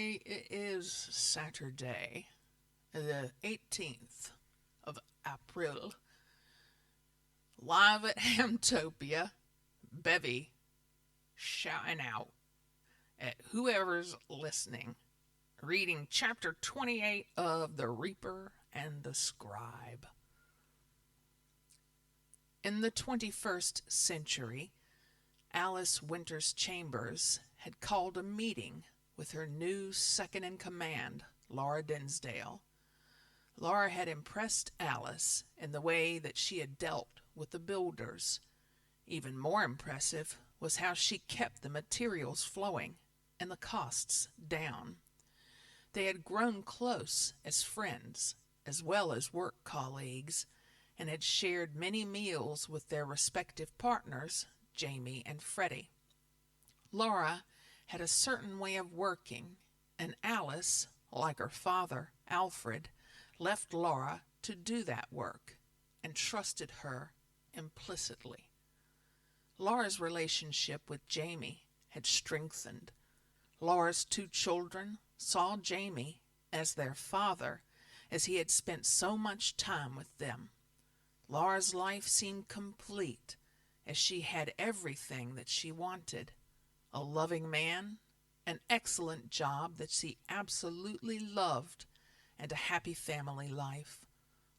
Everybody, it is Saturday, the 18th of April. Live at Hamtopia, Bevy shouting out at whoever's listening, reading chapter 28 of The Reaper and the Scribe. In the 21st century, Alice Winters Chambers had called a meeting with her new second-in-command, Laura Dinsdale. Laura had impressed Alice in the way that she had dealt with the builders. Even more impressive was how she kept the materials flowing and the costs down. They had grown close as friends, as well as work colleagues, and had shared many meals with their respective partners, Jamie and Freddie. Laura had a certain way of working, and Alice, like her father, Alfred, left Laura to do that work and trusted her implicitly. Laura's relationship with Jamie had strengthened. Laura's two children saw Jamie as their father, as he had spent so much time with them. Laura's life seemed complete, as she had everything that she wanted: a loving man, an excellent job that she absolutely loved, and a happy family life.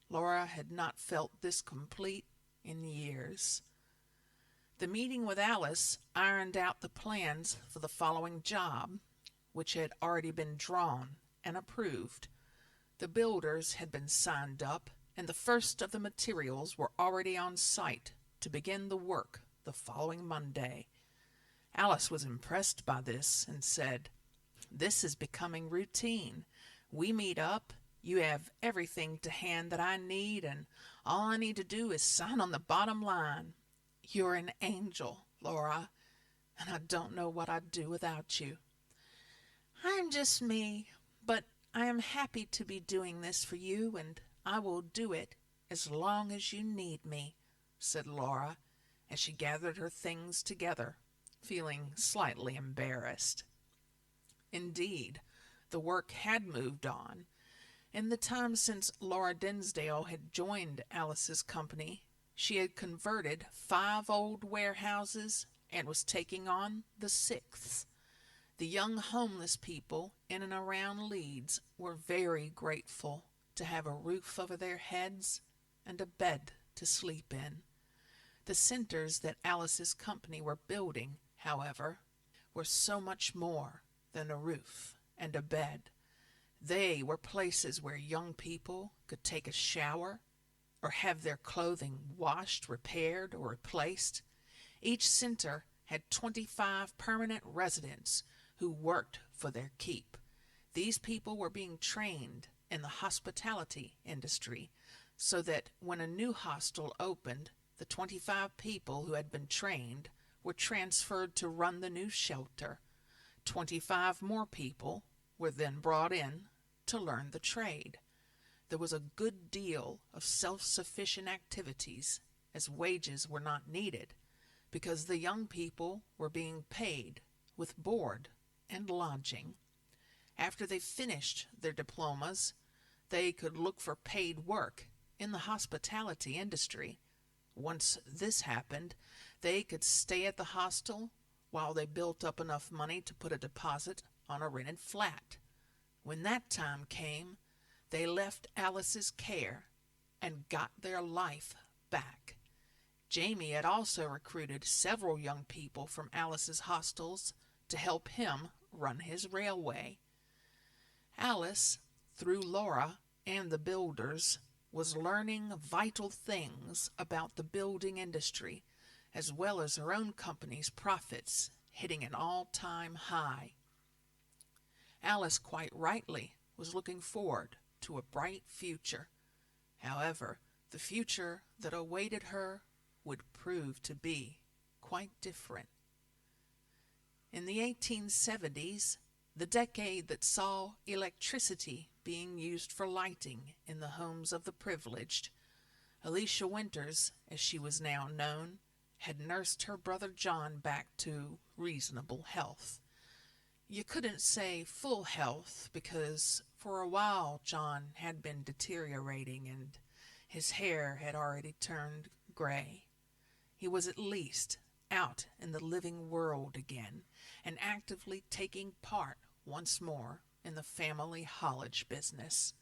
Laura had not felt this complete in years. The meeting with Alice ironed out the plans for the following job, which had already been drawn and approved. The builders had been signed up, and the first of the materials were already on site to begin the work the following Monday. Alice was impressed by this and said, "This is becoming routine. We meet up, you have everything to hand that I need, and all I need to do is sign on the bottom line. You're an angel, Laura, and I don't know what I'd do without you." "I'm just me, but I am happy to be doing this for you, and I will do it as long as you need me," said Laura, as she gathered her things together, feeling slightly embarrassed. Indeed, the work had moved on. In the time since Laura Dinsdale had joined Alice's company, she had converted 5 old warehouses and was taking on the 6th. The young homeless people in and around Leeds were very grateful to have a roof over their heads and a bed to sleep in. The centers that Alice's company were building, however, were so much more than a roof and a bed. They were places where young people could take a shower or have their clothing washed, repaired, or replaced. Each center had 25 permanent residents who worked for their keep. These people were being trained in the hospitality industry, so that when a new hostel opened, the 25 people who had been trained were transferred to run the new shelter. 25 more people were then brought in to learn the trade. There was a good deal of self-sufficient activities, as wages were not needed, because the young people were being paid with board and lodging. After they finished their diplomas, they could look for paid work in the hospitality industry. Once this happened, they could stay at the hostel while they built up enough money to put a deposit on a rented flat. When that time came, they left Alice's care and got their life back. Jamie had also recruited several young people from Alice's hostels to help him run his railway. Alice, through Laura and the builders, was learning vital things about the building industry, as well as her own company's profits hitting an all-time high. Alice quite rightly was looking forward to a bright future. However, the future that awaited her would prove to be quite different. In the 1870s, the decade that saw electricity being used for lighting in the homes of the privileged, Alicia Winters, as she was now known, had nursed her brother John back to reasonable health. You couldn't say full health because for a while John had been deteriorating and his hair had already turned gray. He was at least out in the living world again and actively taking part once more in the family haulage business.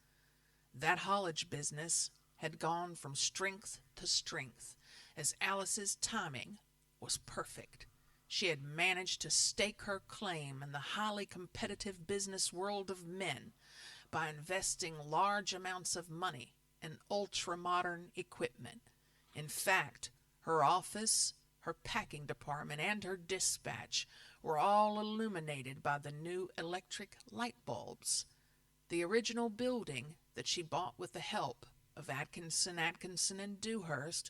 That haulage business had gone from strength to strength as Alice's timing was perfect. She had managed to stake her claim in the highly competitive business world of men by investing large amounts of money in ultra-modern equipment. In fact, her office, her packing department, and her dispatch were all illuminated by the new electric light bulbs. The original building that she bought with the help of Atkinson, and Dewhurst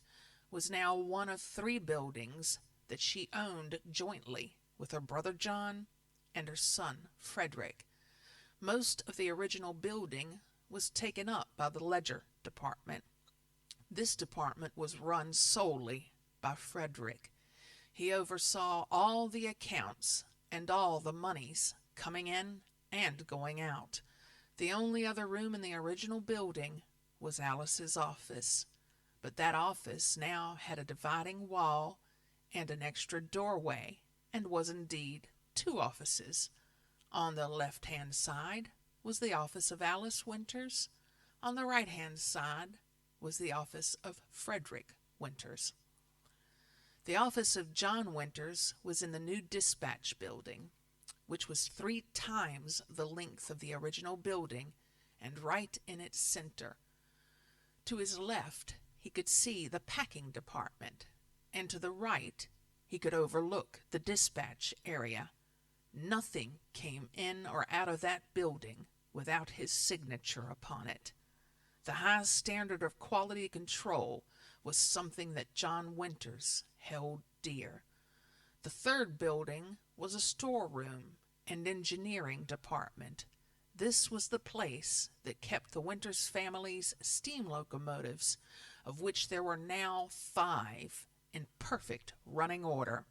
was now one of 3 buildings that she owned jointly with her brother John and her son Frederick. Most of the original building was taken up by the ledger department. This department was run solely by Frederick. He oversaw all the accounts and all the monies coming in and going out. The only other room in the original building was Alice's office, but that office now had a dividing wall and an extra doorway, and was indeed 2 offices. On the left-hand side was the office of Alice Winters. On the right-hand side was the office of Frederick Winters. The office of John Winters was in the new dispatch building, which was 3 times the length of the original building and right in its center. To his left, he could see the packing department, and to the right, he could overlook the dispatch area. Nothing came in or out of that building without his signature upon it. The high standard of quality control was something that John Winters held dear. The 3rd building was a storeroom and engineering department. This was the place that kept the Winters family's steam locomotives, of which there were now 5 in perfect running order.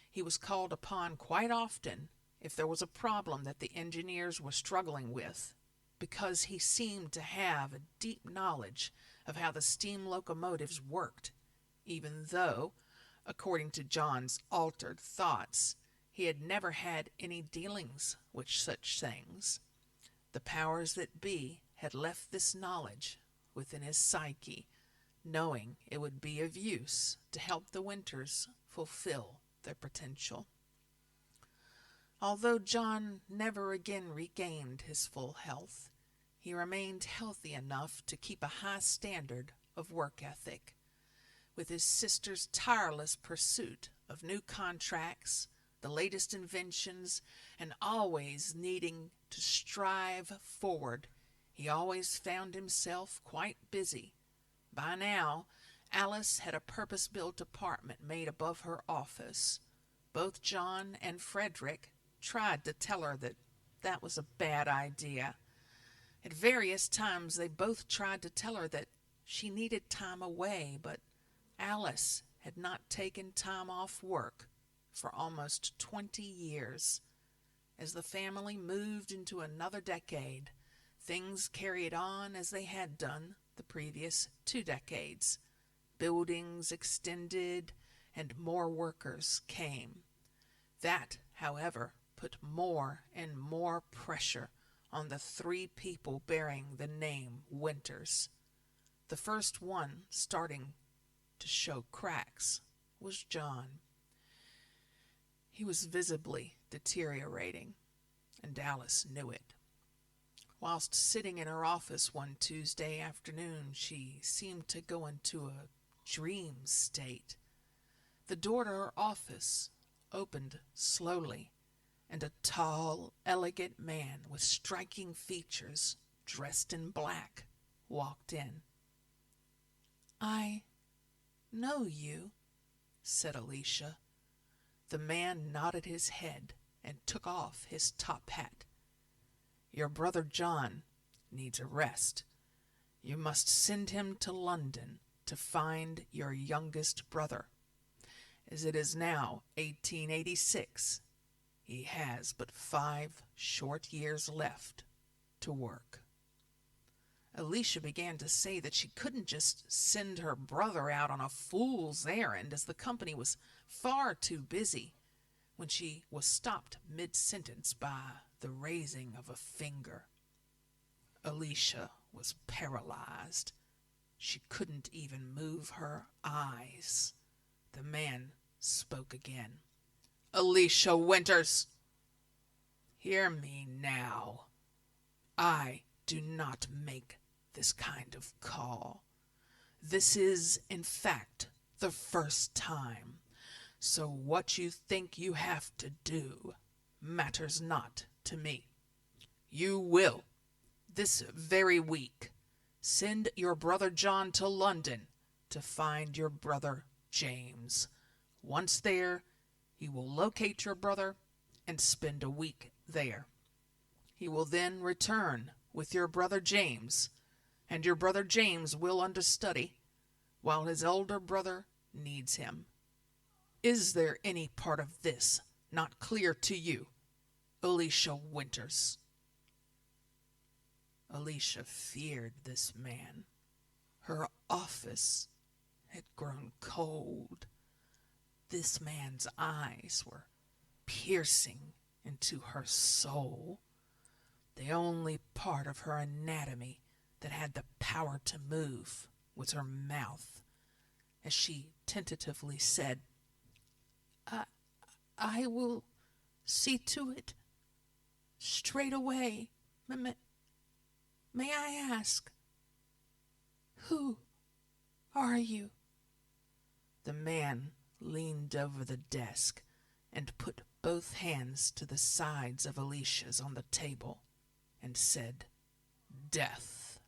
He was called upon quite often if there was a problem that the engineers were struggling with, because he seemed to have a deep knowledge of how the steam locomotives worked, even though, according to John's altered thoughts, he had never had any dealings with such things. The powers that be had left this knowledge within his psyche, knowing it would be of use to help the Winters fulfill their potential. Although John never again regained his full health, he remained healthy enough to keep a high standard of work ethic. With his sister's tireless pursuit of new contracts, the latest inventions, and always needing to strive forward, he always found himself quite busy. By now, Alice had a purpose-built apartment made above her office. Both John and Frederick tried to tell her that that was a bad idea. At various times they both tried to tell her that she needed time away, but Alice had not taken time off work for almost 20 years. As the family moved into another decade, things carried on as they had done the previous 2 decades. Buildings extended and more workers came. That, however, put more and more pressure on the 3 people bearing the name Winters. The first one starting to show cracks was John. He was visibly deteriorating, and Alice knew it. Whilst sitting in her office one Tuesday afternoon, she seemed to go into a dream state. The door to her office opened slowly, and a tall, elegant man with striking features, dressed in black, walked in. "I know you," said Alicia. The man nodded his head and took off his top hat. "Your brother John needs a rest. You must send him to London to find your youngest brother. As it is now 1886, He has but 5 short years left to work. Alicia began to say that she couldn't just send her brother out on a fool's errand, as the company was far too busy, when she was stopped mid-sentence by the raising of a finger. Alicia was paralyzed. She couldn't even move her eyes. The man spoke again. "Alicia Winters, hear me now. I do not make this kind of call. This is, in fact, the first time. So what you think you have to do matters not to me. You will, this very week, send your brother John to London to find your brother James. Once there, he will locate your brother and spend a week there. He will then return with your brother James, and your brother James will understudy, while his older brother needs him. Is there any part of this not clear to you, Alicia Winters?" Alicia feared this man. Her office had grown cold. This man's eyes were piercing into her soul. The only part of her anatomy that had the power to move was her mouth, as she tentatively said, I will see to it straight away. May I ask, who are you?" The man leaned over the desk and put both hands to the sides of Alicia's on the table and said, "Death."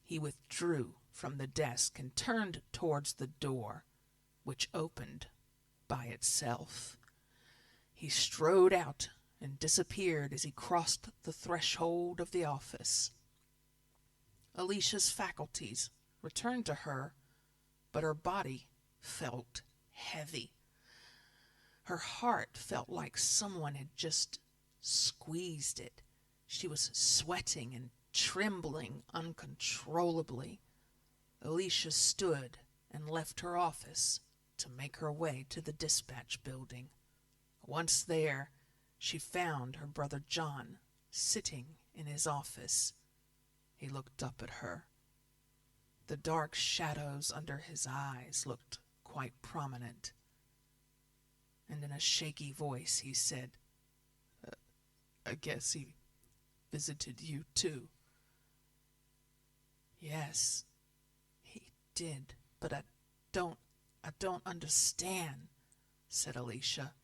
He withdrew from the desk and turned towards the door, which opened by itself. He strode out and disappeared as he crossed the threshold of the office. Alicia's faculties returned to her, but her body felt heavy. Her heart felt like someone had just squeezed it. She was sweating and trembling uncontrollably. Alicia stood and left her office to make her way to the dispatch building. Once there, she found her brother John sitting in his office. He looked up at her. The dark shadows under his eyes looked quite prominent, and in a shaky voice he said, "I guess he visited you too." "Yes, he did, but I don't understand," said Alicia.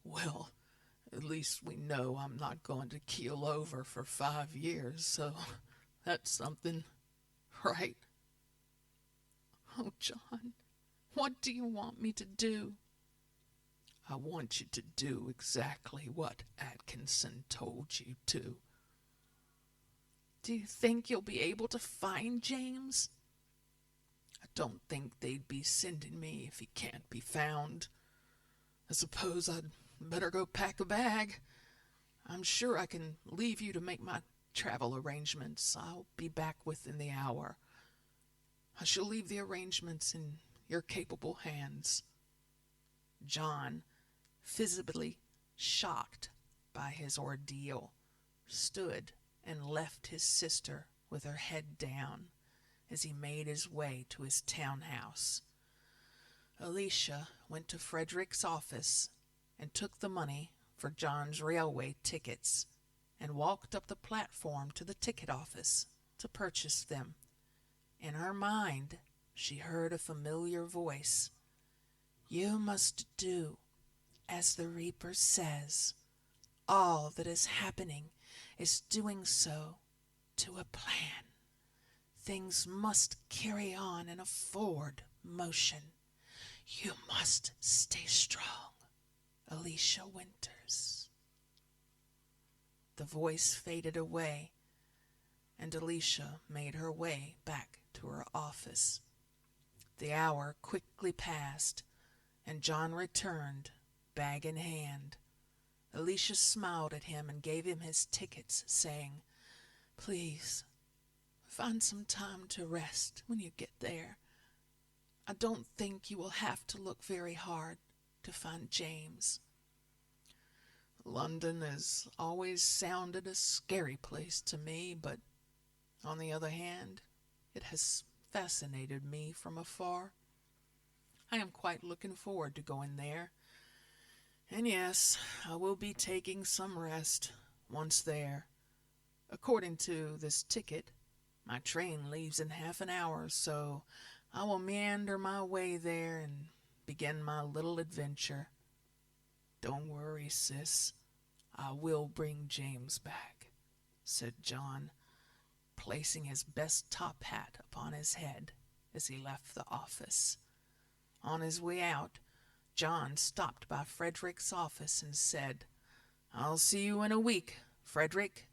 "Well, at least we know I'm not going to keel over for 5 years, so that's something, right?" "Oh, John, what do you want me to do?" "I want you to do exactly what Atkinson told you to." "Do you think you'll be able to find James?" "I don't think they'd be sending me if he can't be found. I suppose I'd better go pack a bag. I'm sure I can leave you to make my travel arrangements. I'll be back within the hour. I shall leave the arrangements in your capable hands." John, visibly shocked by his ordeal, stood and left his sister with her head down as he made his way to his townhouse. Alicia went to Frederick's office and took the money for John's railway tickets and walked up the platform to the ticket office to purchase them. In her mind, she heard a familiar voice. "You must do as the Reaper says. All that is happening is doing so to a plan. Things must carry on in a forward motion. You must stay strong, Alicia Winters." The voice faded away, and Alicia made her way back to her office. The hour quickly passed, and John returned bag in hand. Alicia smiled at him and gave him his tickets, saying, "Please, find some time to rest when you get there. I don't think you will have to look very hard to find James." London has always sounded a scary place to me, but on the other hand, it has fascinated me from afar. I am quite looking forward to going there. And yes, I will be taking some rest once there. According to this ticket, my train leaves in half an hour, so I will meander my way there and begin my little adventure. "Don't worry, sis. I will bring James back," said John, placing his best top hat upon his head as he left the office. On his way out, John stopped by Frederick's office and said, "I'll see you in a week, Frederick,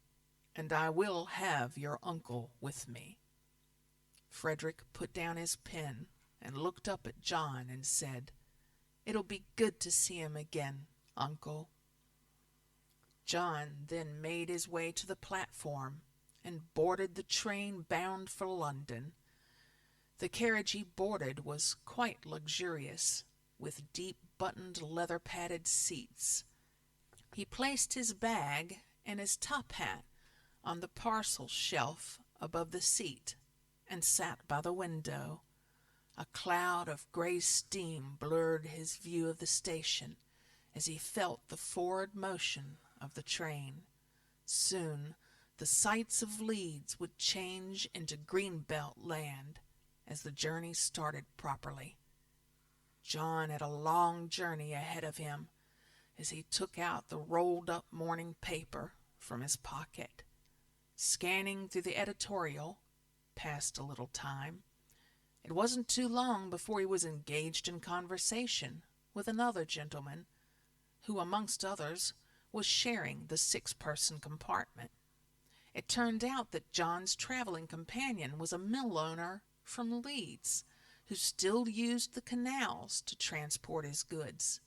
and I will have your uncle with me." Frederick put down his pen and looked up at John and said, "It'll be good to see him again, Uncle." John then made his way to the platform and boarded the train bound for London. The carriage he boarded was quite luxurious, with deep buttoned leather-padded seats. He placed his bag and his top hat on the parcel shelf above the seat and sat by the window. A cloud of gray steam blurred his view of the station as he felt the forward motion of the train. Soon the sights of Leeds would change into Greenbelt land as the journey started properly. John had a long journey ahead of him as he took out the rolled-up morning paper from his pocket. Scanning through the editorial, passed a little time. It wasn't too long before he was engaged in conversation with another gentleman, who, amongst others, was sharing the 6-person compartment. It turned out that John's traveling companion was a mill owner from Leeds, who still used the canals to transport his goods.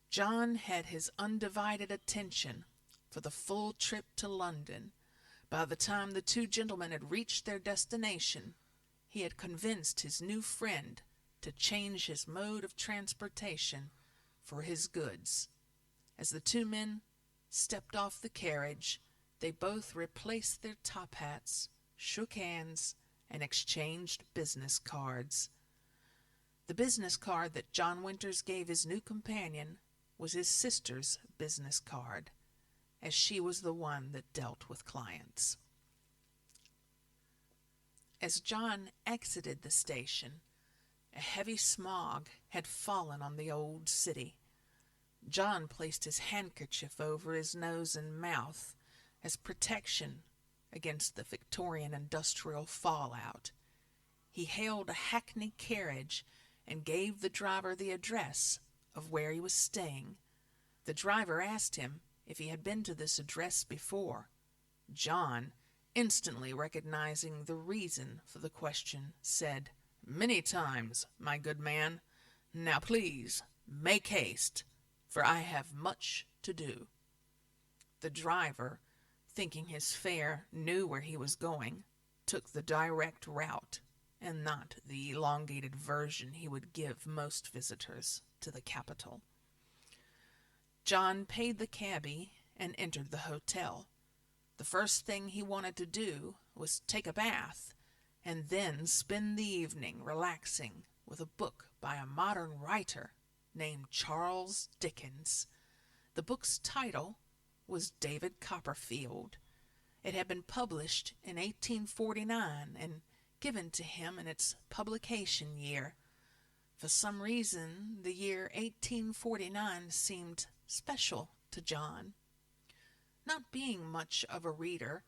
John had his undivided attention for the full trip to London. By the time the two gentlemen had reached their destination, he had convinced his new friend to change his mode of transportation for his goods. As the two men stepped off the carriage, they both replaced their top hats, shook hands, and exchanged business cards. The business card that John Winters gave his new companion was his sister's business card, as she was the one that dealt with clients. As John exited the station, a heavy smog had fallen on the old city. John placed his handkerchief over his nose and mouth as protection against the Victorian industrial fallout. He hailed a hackney carriage and gave the driver the address of where he was staying. The driver asked him if he had been to this address before. John, instantly recognizing the reason for the question, said, "Many times, my good man. Now please, make haste, for I have much to do." The driver, thinking his fare knew where he was going, took the direct route, and not the elongated version he would give most visitors to the capital. John paid the cabby and entered the hotel. The first thing he wanted to do was take a bath, and then spend the evening relaxing with a book by a modern writer named Charles Dickens. The book's title was David Copperfield. It had been published in 1849 and given to him in its publication year. For some reason, the year 1849 seemed special to John. Not being much of a reader,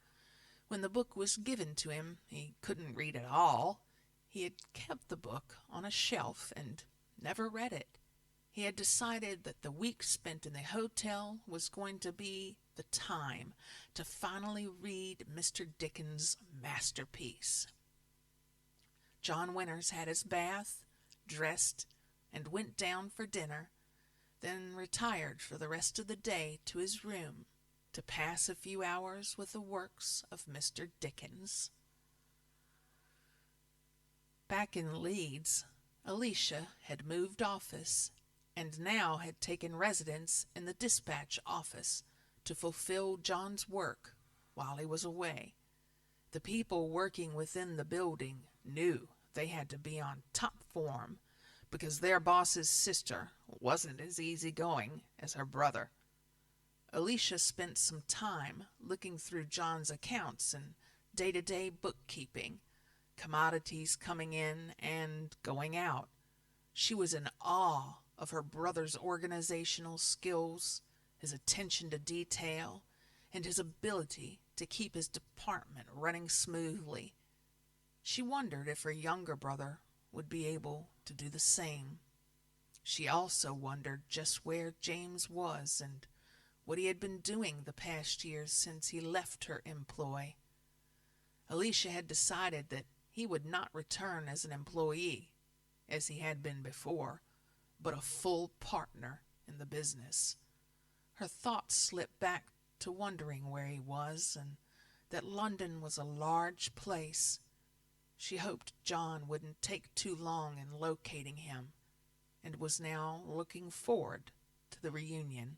when the book was given to him, he couldn't read at all. He had kept the book on a shelf and never read it. He had decided that the week spent in the hotel was going to be the time to finally read Mr. Dickens' masterpiece. John Winters had his bath, dressed, and went down for dinner. then retired for the rest of the day to his room to pass a few hours with the works of Mr. Dickens. Back in Leeds, Alicia had moved office and now had taken residence in the dispatch office to fulfill John's work while he was away. The people working within the building knew they had to be on top form because their boss's sister wasn't as easygoing as her brother. Alicia spent some time looking through John's accounts and day-to-day bookkeeping, commodities coming in and going out. She was in awe of her brother's organizational skills, his attention to detail, and his ability to keep his department running smoothly. She wondered if her younger brother would be able to do the same. She also wondered just where James was and what he had been doing the past years since he left her employ. Alicia had decided that he would not return as an employee, as he had been before, but a full partner in the business. Her thoughts slipped back to wondering where he was and that London was a large place. She hoped John wouldn't take too long in locating him and was now looking forward to the reunion.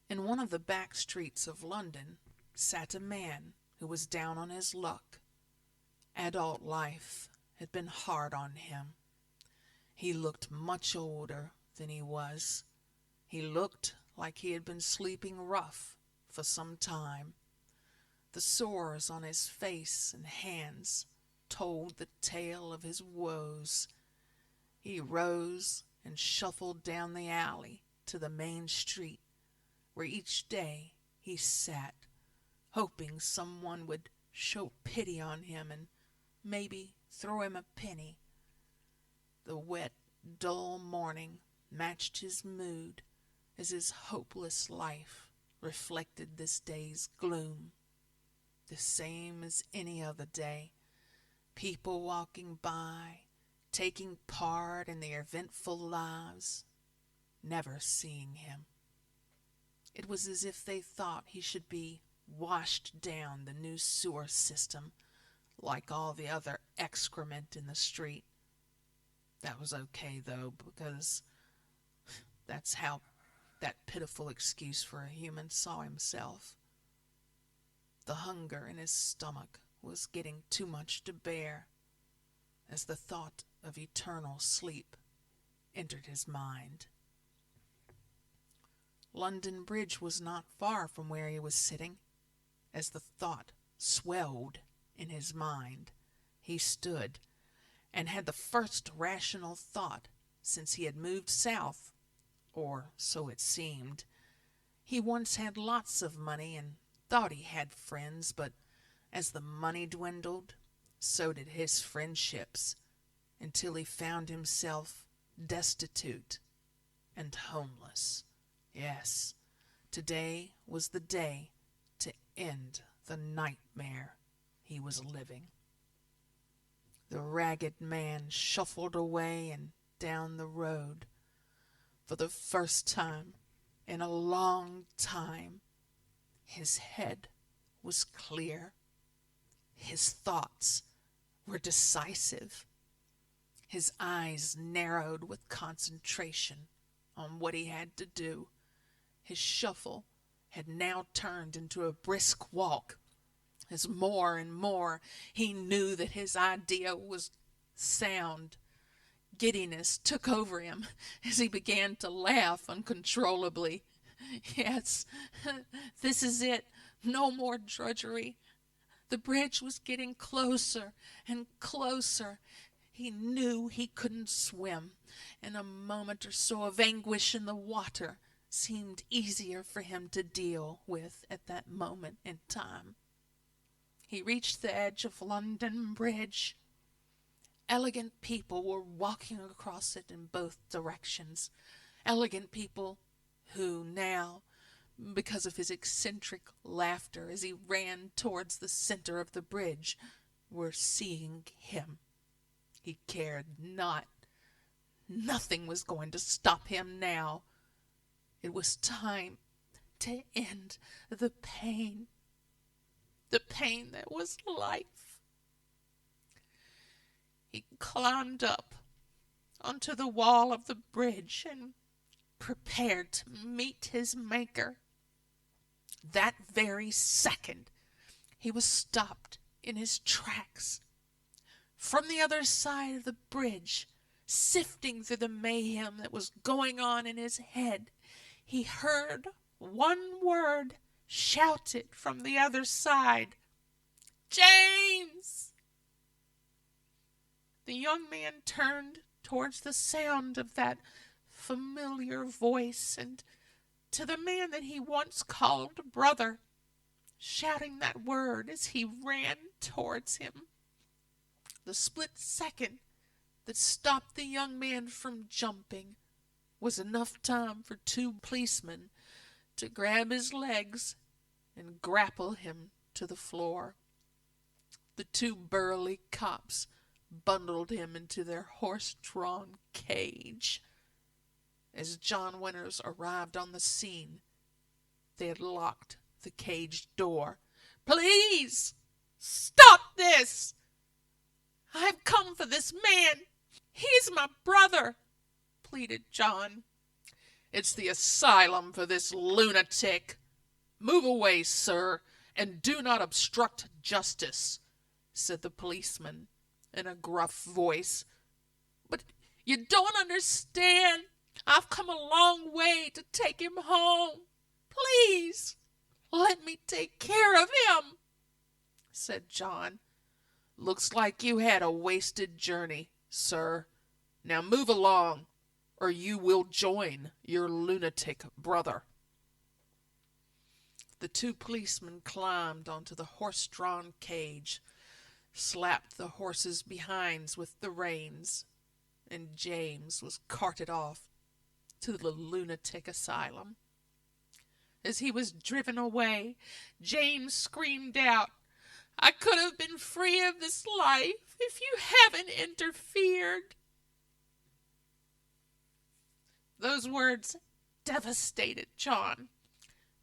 In one of the back streets of London sat a man who was down on his luck. Adult life had been hard on him. He looked much older than he was. He looked like he had been sleeping rough for some time. The sores on his face and hands told the tale of his woes. He rose and shuffled down the alley to the main street, where each day he sat, hoping someone would show pity on him and maybe throw him a penny. The wet, dull morning matched his mood as his hopeless life reflected this day's gloom. The same as any other day, people walking by, taking part in their eventful lives, never seeing him. It was as if they thought he should be washed down the new sewer system like all the other excrement in the street. That was okay, though, because that's how that pitiful excuse for a human saw himself. The hunger in his stomach was getting too much to bear as the thought of eternal sleep entered his mind. London Bridge was not far from where he was sitting. As the thought swelled in his mind, he stood and had the first rational thought since he had moved south, or so it seemed. He once had lots of money and thought he had friends, but as the money dwindled, so did his friendships, until he found himself destitute and homeless. Yes, today was the day to end the nightmare he was living. The ragged man shuffled away and down the road. For the first time in a long time, his head was clear. His thoughts were decisive. His eyes narrowed with concentration on what he had to do. His shuffle had now turned into a brisk walk, as more and more he knew that his idea was sound. Giddiness took over him as he began to laugh uncontrollably. Yes, this is it. No more drudgery. The bridge was getting closer and closer. He knew he couldn't swim, and a moment or so of anguish in the water seemed easier for him to deal with at that moment in time. He reached the edge of London Bridge. Elegant people were walking across it in both directions. Elegant people who now, because of his eccentric laughter as he ran towards the center of the bridge, were seeing him. He cared not. Nothing was going to stop him now. It was time to end the pain that was life. He climbed up onto the wall of the bridge and prepared to meet his maker. That very second, he was stopped in his tracks. From the other side of the bridge, sifting through the mayhem that was going on in his head, he heard one word shouted from the other side. "James!" The young man turned towards the sound of that familiar voice and to the man that he once called brother, shouting that word as he ran towards him. The split second that stopped the young man from jumping was enough time for two policemen to grab his legs and grapple him to the floor. The two burly cops bundled him into their horse-drawn cage. As John Winters arrived on the scene, they had locked the cage door. "Please, stop this! I've come for this man. He's my brother," pleaded John. "It's the asylum for this lunatic. Move away, sir, and do not obstruct justice," said the policeman in a gruff voice. "But you don't understand. I've come a long way to take him home. Please, let me take care of him," said John. "Looks like you had a wasted journey, sir. Now move along, or you will join your lunatic brother." The two policemen climbed onto the horse-drawn cage, slapped the horses' behinds with the reins, and James was carted off to the lunatic asylum. As he was driven away, James screamed out, "I could have been free of this life if you haven't interfered." Those words devastated John,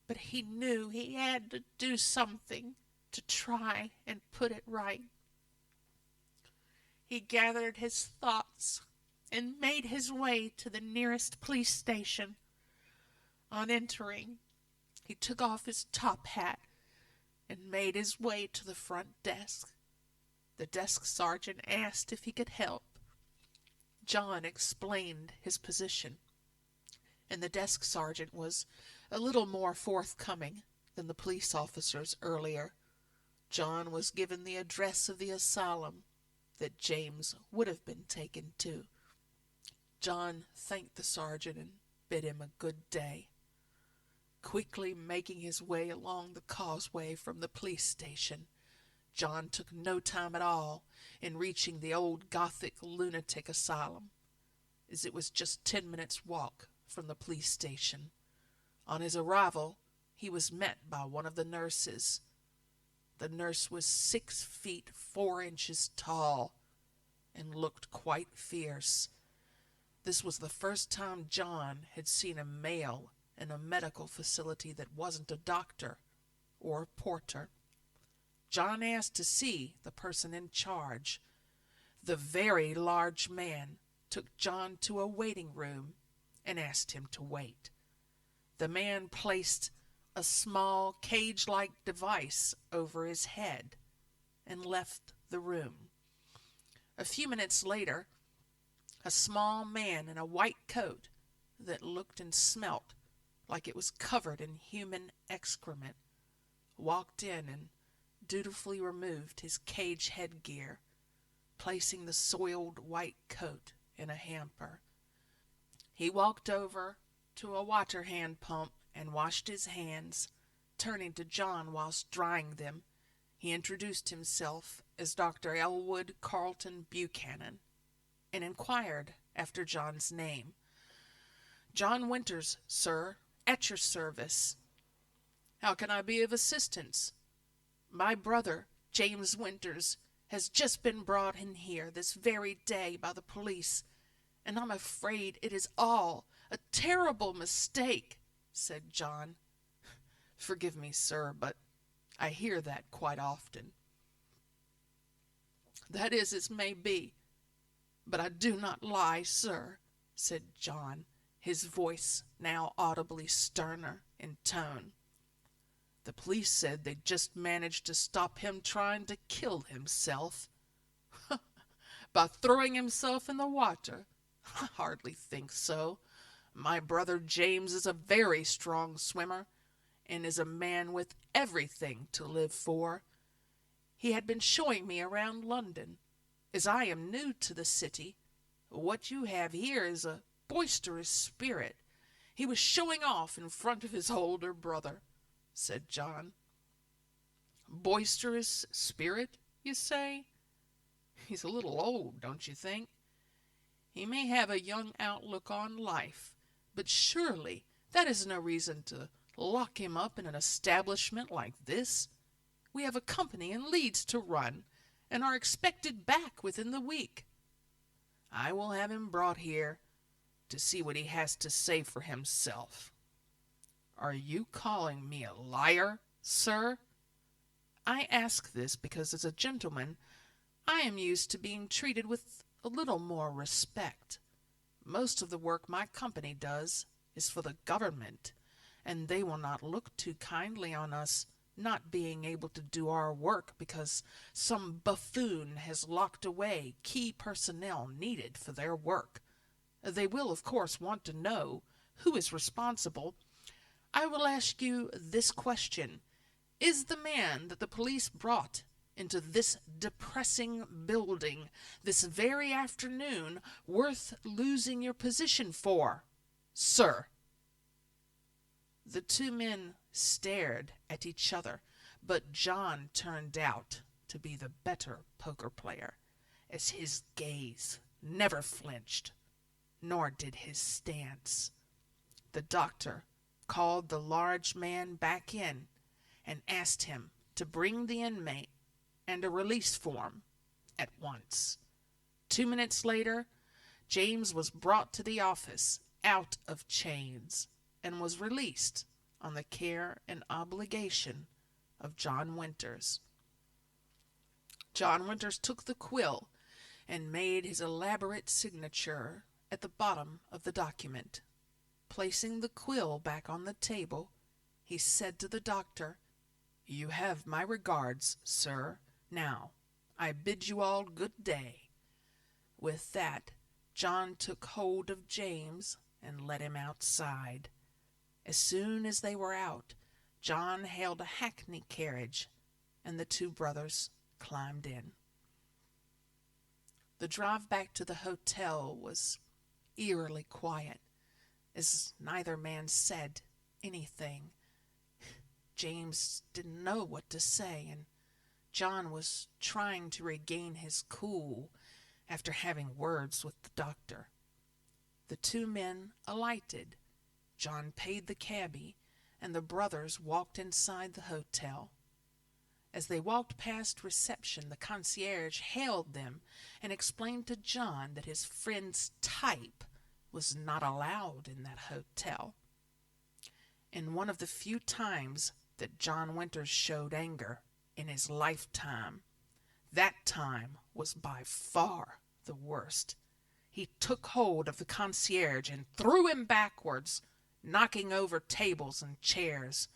but he knew he had to do something to try and put it right. He gathered his thoughts and made his way to the nearest police station. On entering, he took off his top hat and made his way to the front desk. The desk sergeant asked if he could help. John explained his position, and the desk sergeant was a little more forthcoming than the police officers earlier. John was given the address of the asylum that James would have been taken to. John thanked the sergeant and bid him a good day. Quickly making his way along the causeway from the police station, John took no time at all in reaching the old Gothic lunatic asylum, as it was just 10 minutes' walk from the police station. On his arrival, he was met by one of the nurses. The nurse was 6 feet 4 inches tall and looked quite fierce. This was the first time John had seen a male in a medical facility that wasn't a doctor or a porter. John asked to see the person in charge. The very large man took John to a waiting room and asked him to wait. The man placed a small cage-like device over his head and left the room. A few minutes later, a small man in a white coat that looked and smelt like it was covered in human excrement walked in and dutifully removed his cage headgear, placing the soiled white coat in a hamper. He walked over to a water hand pump and washed his hands. Turning to John whilst drying them, he introduced himself as Dr. Elwood Carlton Buchanan and inquired after John's name. "John Winters, sir, at your service." "How can I be of assistance?" "My brother, James Winters, has just been brought in here this very day by the police, and I'm afraid it is all a terrible mistake," said John. "Forgive me, sir, but I hear that quite often." "That is as may be, but I do not lie, sir," said John, his voice now audibly sterner in tone. "The police said they'd just managed to stop him trying to kill himself by throwing himself in the water. I hardly think so. My brother James is a very strong swimmer, and is a man with everything to live for. He had been showing me around London. As I am new to the city, what you have here is a boisterous spirit. He was showing off in front of his older brother," said John. "Boisterous spirit, you say? He's a little old, don't you think? He may have a young outlook on life, but surely that is no reason to lock him up in an establishment like this. We have a company in Leeds to run, and are expected back within the week. I will have him brought here to see what he has to say for himself." "Are you calling me a liar, sir?" "I ask this because as a gentleman I am used to being treated with a little more respect. Most of the work my company does is for the government, and they will not look too kindly on us not being able to do our work because some buffoon has locked away key personnel needed for their work. They will, of course, want to know who is responsible. I will ask you this question. Is the man that the police brought into this depressing building this very afternoon worth losing your position for, sir?" The two men stared at each other, but John turned out to be the better poker player, as his gaze never flinched, nor did his stance. The doctor called the large man back in and asked him to bring the inmate and a release form at once. 2 minutes later, James was brought to the office out of chains and was released on the care and obligation of John Winters. John Winters took the quill and made his elaborate signature at the bottom of the document. Placing the quill back on the table, he said to the doctor, "You have my regards, sir. Now, I bid you all good day." With that, John took hold of James and led him outside. As soon as they were out, John hailed a hackney carriage, and the two brothers climbed in. The drive back to the hotel was eerily quiet, as neither man said anything. James didn't know what to say, and John was trying to regain his cool after having words with the doctor. The two men alighted. John paid the cabby, and the brothers walked inside the hotel. As they walked past reception, the concierge hailed them and explained to John that his friend's type was not allowed in that hotel. In one of the few times that John Winters showed anger in his lifetime, that time was by far the worst. He took hold of the concierge and threw him backwards, knocking over tables and chairs.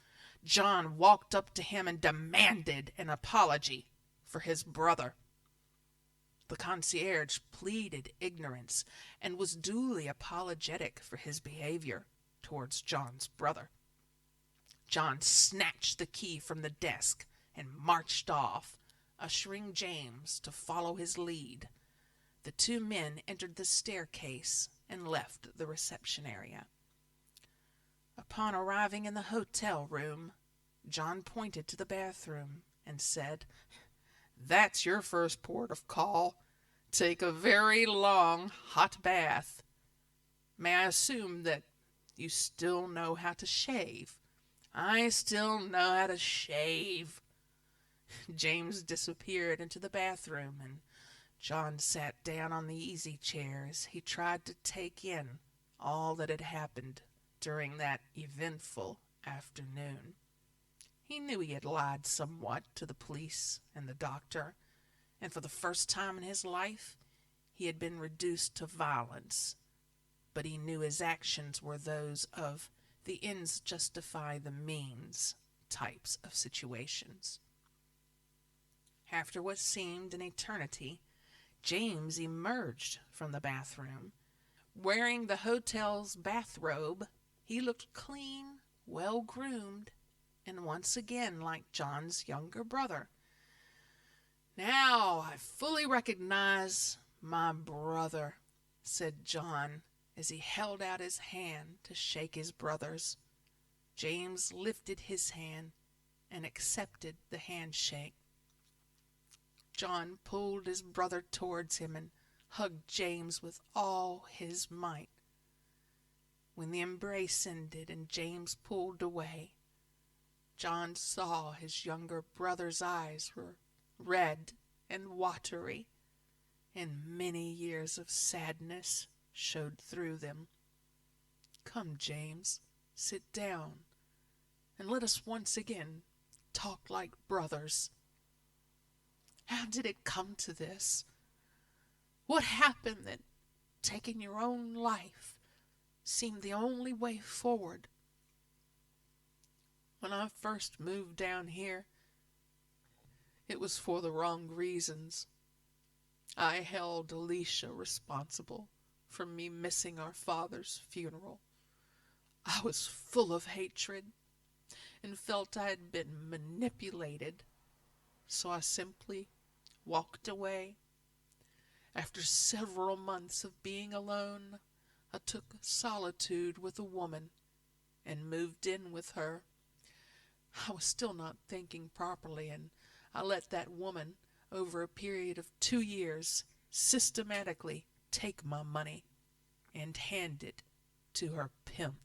John walked up to him and demanded an apology for his brother. The concierge pleaded ignorance and was duly apologetic for his behavior towards John's brother. John snatched the key from the desk and marched off, ushering James to follow his lead. The two men entered the staircase and left the reception area. Upon arriving in the hotel room, John pointed to the bathroom and said, "That's your first port of call. Take a very long, hot bath. May I assume that you still know how to shave?" "I still know how to shave." James disappeared into the bathroom, and John sat down on the easy chair as he tried to take in all that had happened during that eventful afternoon. He knew he had lied somewhat to the police and the doctor, and for the first time in his life, he had been reduced to violence. But he knew his actions were those of the ends justify the means types of situations. After what seemed an eternity, James emerged from the bathroom. Wearing the hotel's bathrobe, he looked clean, well-groomed, and once again like John's younger brother. "Now I fully recognize my brother," said John as he held out his hand to shake his brother's. James lifted his hand and accepted the handshake. John pulled his brother towards him and hugged James with all his might. When the embrace ended and James pulled away, John saw his younger brother's eyes were red and watery, and many years of sadness showed through them. "Come, James, sit down, and let us once again talk like brothers. How did it come to this? What happened that taking your own life seemed the only way forward? When I first moved down here, it was for the wrong reasons. I held Alicia responsible for me missing our father's funeral. I was full of hatred and felt I had been manipulated, so I simply walked away. After several months of being alone, I took solitude with a woman and moved in with her. I was still not thinking properly, and I let that woman, over a period of 2 years, systematically take my money and hand it to her pimp."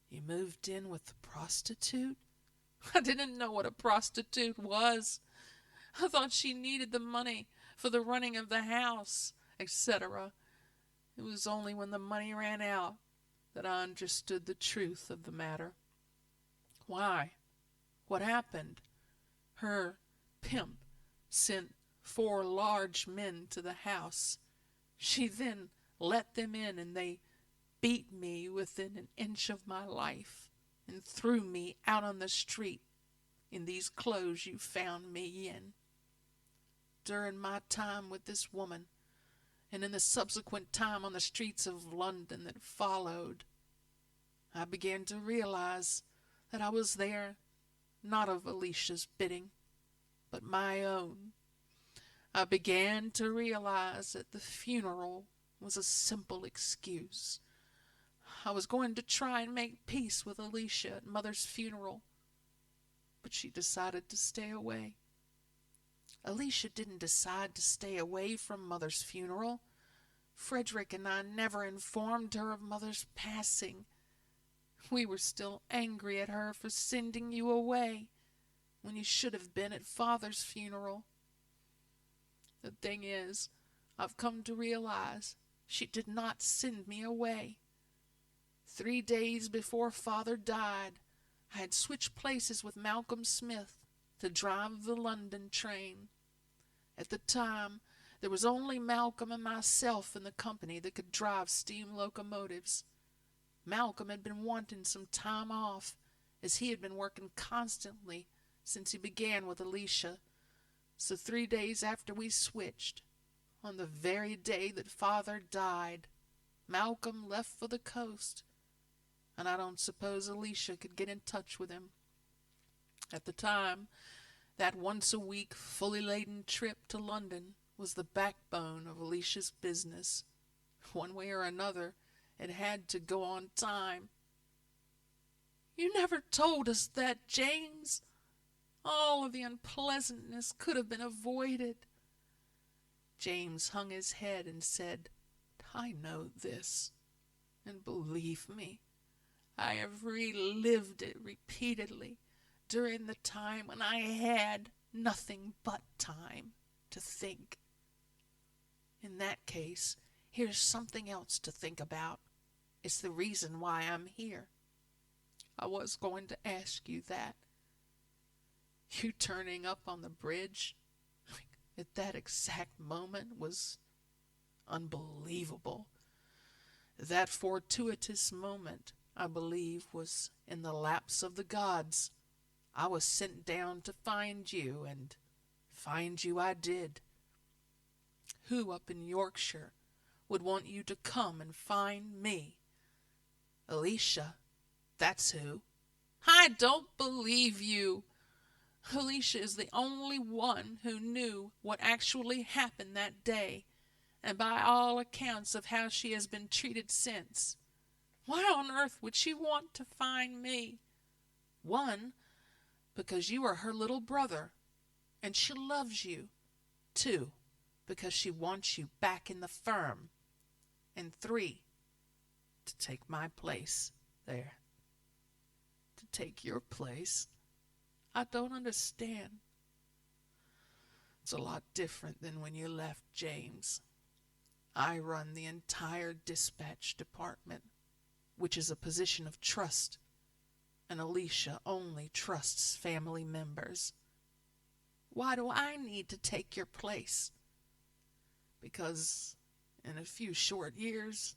"You moved in with the prostitute?" "I didn't know what a prostitute was. I thought she needed the money for the running of the house, etc. It was only when the money ran out that I understood the truth of the matter." "Why? What happened?" "Her pimp sent 4 large men to the house. She then let them in, and they beat me within an inch of my life and threw me out on the street in these clothes you found me in. During my time with this woman, and in the subsequent time on the streets of London that followed, I began to realize that I was there not of Alicia's bidding, but my own. I began to realize that the funeral was a simple excuse. I was going to try and make peace with Alicia at Mother's funeral, but she decided to stay away. Alicia didn't decide to stay away from Mother's funeral. Frederick and I never informed her of Mother's passing. We were still angry at her for sending you away when you should have been at Father's funeral. The thing is, I've come to realize she did not send me away. 3 days before Father died, I had switched places with Malcolm Smith to drive the London train. At the time, there was only Malcolm and myself in the company that could drive steam locomotives. Malcolm had been wanting some time off, as he had been working constantly since he began with Alicia. So 3 days after we switched, on the very day that Father died, Malcolm left for the coast, and I don't suppose Alicia could get in touch with him. At the time, that once-a-week, fully laden trip to London was the backbone of Alicia's business. One way or another, it had to go on time. You never told us that, James. All of the unpleasantness could have been avoided. James hung his head and said, I know this, and believe me, I have relived it repeatedly during the time when I had nothing but time. to think. In that case, here's something else to think about. It's the reason why I'm here. I was going to ask you that. You turning up on the bridge at that exact moment was unbelievable. That fortuitous moment, I believe, was in the laps of the gods. I was sent down to find you, and find you I did. Who up in Yorkshire would want you to come and find me? Alicia, that's who. I don't believe you. Alicia is the only one who knew what actually happened that day, and by all accounts of how she has been treated since. Why on earth would she want to find me? One, because you are her little brother, and she loves you. Two, because she wants you back in the firm. And three, to take my place there. To take your place? I don't understand. It's a lot different than when you left, James. I run the entire dispatch department, which is a position of trust, and Alicia only trusts family members. Why do I need to take your place? Because in a few short years,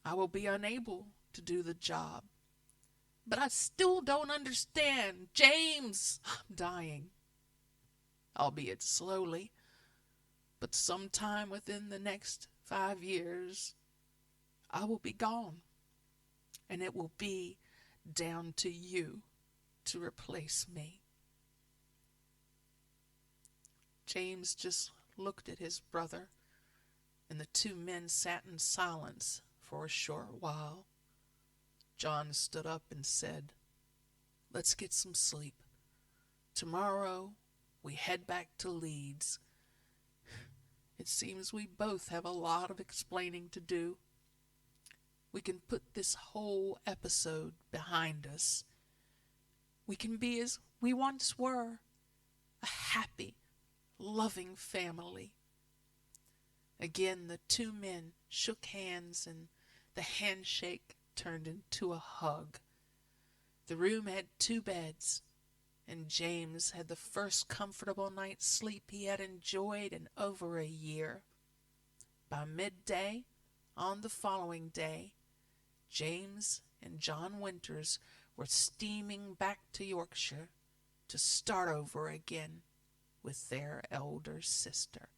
I will be unable to do the job. But I still don't understand. James, I'm dying. Albeit slowly, but sometime within the next 5 years, I will be gone. And it will be down to you to replace me. James just looked at his brother, and the two men sat in silence for a short while. John stood up and said, "Let's get some sleep. Tomorrow we head back to Leeds. It seems we both have a lot of explaining to do. We can put this whole episode behind us. We can be as we once were, a happy, loving family." Again, the two men shook hands, and the handshake turned into a hug. The room had 2 beds, and James had the first comfortable night's sleep he had enjoyed in over a year. By midday, on the following day, James and John Winters were steaming back to Yorkshire to start over again with their elder sister.